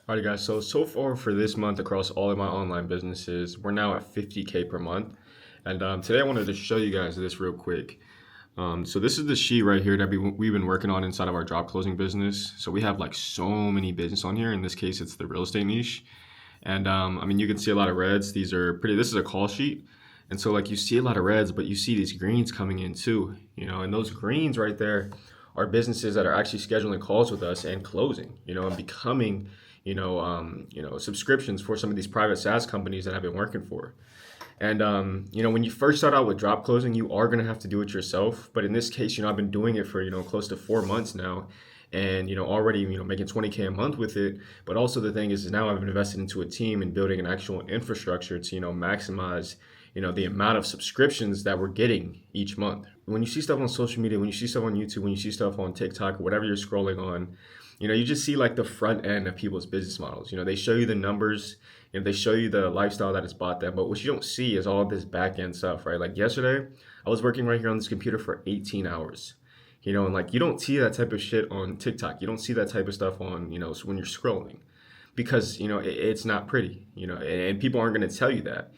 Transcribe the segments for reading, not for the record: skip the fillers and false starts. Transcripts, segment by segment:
Alright guys, so far for this month across all of my online businesses, we're now at 50K per month. And today I wanted to show you guys this real quick. So this is the sheet right here that we've been working on inside of our drop closing business. So we have like so many business on here. In this case, it's the real estate niche. And I mean, you can see a lot of reds. These are pretty, this is a call sheet. And so like you see a lot of reds, but you see these greens coming in too, and those greens right there are businesses that are actually scheduling calls with us and closing, and becoming, subscriptions for some of these private SaaS companies that I've been working for. And when you first start out with drop closing, you are gonna have to do it yourself. But in this case, I've been doing it for close to 4 months now, and already making 20K a month with it. But also the thing is now I've invested into a team and building an actual infrastructure to maximize the amount of subscriptions that we're getting each month. When you see stuff on social media, when you see stuff on YouTube, when you see stuff on TikTok, whatever you're scrolling on, you just see like the front end of people's business models. They show you the numbers, they show you the lifestyle that has bought them, but what you don't see is all of this back end stuff, right? Like yesterday, I was working right here on this computer for 18 hours. And like you don't see that type of shit on TikTok. You don't see that type of stuff on, so when you're scrolling, because it's not pretty, and people aren't going to tell you that.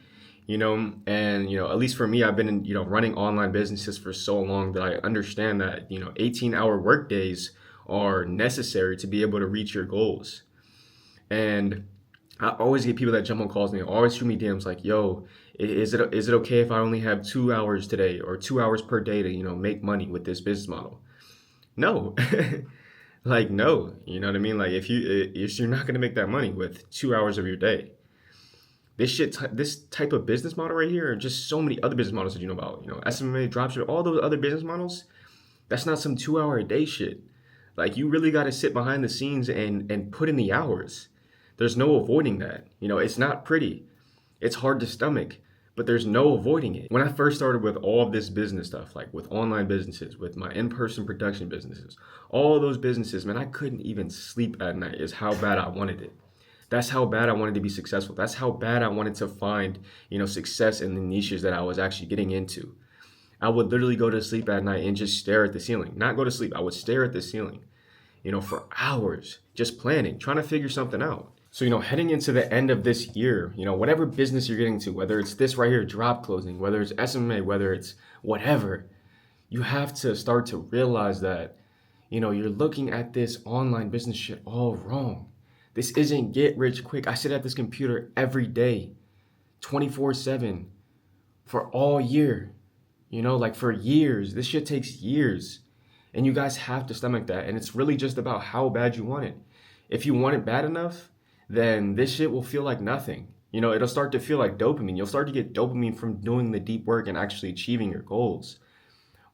And at least for me, I've been running online businesses for so long that I understand that 18-hour work days are necessary to be able to reach your goals. And I always get people that jump on calls and they always shoot me DMs like, yo, is it okay if I only have 2 hours today or 2 hours per day to make money with this business model? No. Like no, you know what I mean? Like if you're not going to make that money with 2 hours of your day. This type of business model right here, and just so many other business models that you know about, SMA, dropship, all those other business models, that's not some 2 hour a day shit. Like you really got to sit behind the scenes and put in the hours. There's no avoiding that. It's not pretty. It's hard to stomach, but there's no avoiding it. When I first started with all of this business stuff, like with online businesses, with my in-person production businesses, all of those businesses, man, I couldn't even sleep at night is how bad I wanted it. That's how bad I wanted to be successful. That's how bad I wanted to find, success in the niches that I was actually getting into. I would literally go to sleep at night and just stare at the ceiling. Not go to sleep. I would stare at the ceiling, for hours, just planning, trying to figure something out. So, heading into the end of this year, whatever business you're getting to, whether it's this right here, drop closing, whether it's SMA, whether it's whatever, you have to start to realize that, you're looking at this online business shit all wrong. This isn't get rich quick. I sit at this computer every day, 24/7, for all year. Like for years. This shit takes years. And you guys have to stomach that. And it's really just about how bad you want it. If you want it bad enough, then this shit will feel like nothing. It'll start to feel like dopamine. You'll start to get dopamine from doing the deep work and actually achieving your goals.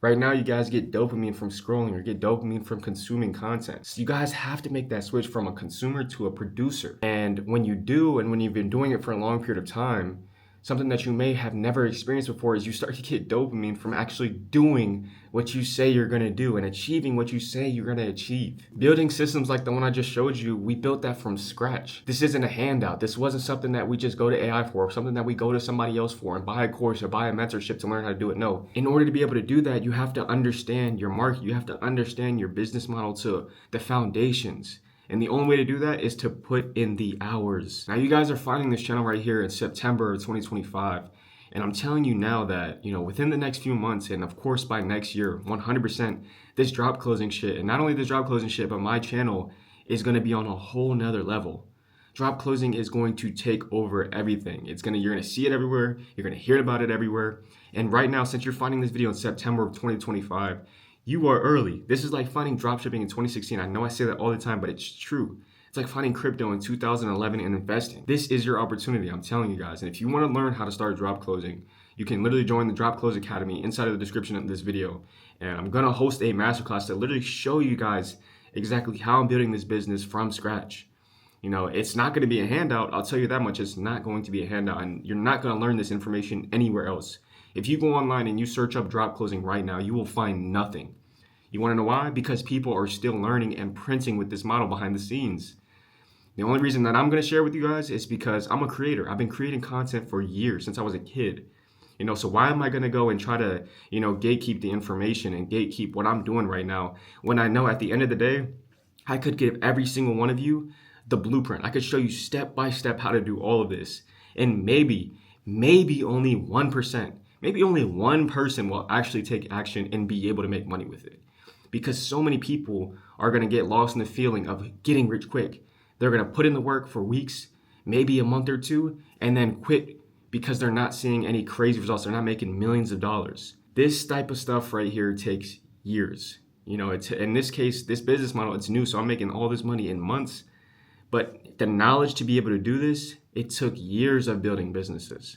Right now, you guys get dopamine from scrolling or get dopamine from consuming content. So you guys have to make that switch from a consumer to a producer. And when you do, and when you've been doing it for a long period of time, something that you may have never experienced before is you start to get dopamine from actually doing what you say you're going to do and achieving what you say you're going to achieve. Building systems like the one I just showed you, we built that from scratch. This isn't a handout. This wasn't something that we just go to AI for, or something that we go to somebody else for and buy a course or buy a mentorship to learn how to do it. No. In order to be able to do that, you have to understand your market. You have to understand your business model to the foundations. And the only way to do that is to put in the hours. Now, you guys are finding this channel right here in September of 2025. And I'm telling you now that, within the next few months, and of course by next year, 100%, this drop closing shit, and not only this drop closing shit, but my channel is going to be on a whole nother level. Drop closing is going to take over everything. You're going to see it everywhere. You're going to hear about it everywhere. And right now, since you're finding this video in September of 2025, you are early. This is like finding dropshipping in 2016. I know I say that all the time, but it's true. It's like finding crypto in 2011 and investing. This is your opportunity, I'm telling you guys. And if you want to learn how to start drop closing, you can literally join the Drop Close Academy inside of the description of this video. And I'm going to host a masterclass to literally show you guys exactly how I'm building this business from scratch. It's not going to be a handout. I'll tell you that much. It's not going to be a handout. And you're not going to learn this information anywhere else. If you go online and you search up drop closing right now, you will find nothing. You want to know why? Because people are still learning and printing with this model behind the scenes. The only reason that I'm going to share with you guys is because I'm a creator. I've been creating content for years, since I was a kid. So why am I going to go and try to, gatekeep the information and gatekeep what I'm doing right now when I know at the end of the day, I could give every single one of you the blueprint. I could show you step by step how to do all of this. And maybe only 1%, maybe only one person will actually take action and be able to make money with it. Because so many people are going to get lost in the feeling of getting rich quick. They're going to put in the work for weeks, maybe a month or two, and then quit because they're not seeing any crazy results. They're not making millions of dollars. This type of stuff right here takes years. It's in this case, this business model, it's new, so I'm making all this money in months. But the knowledge to be able to do this, it took years of building businesses.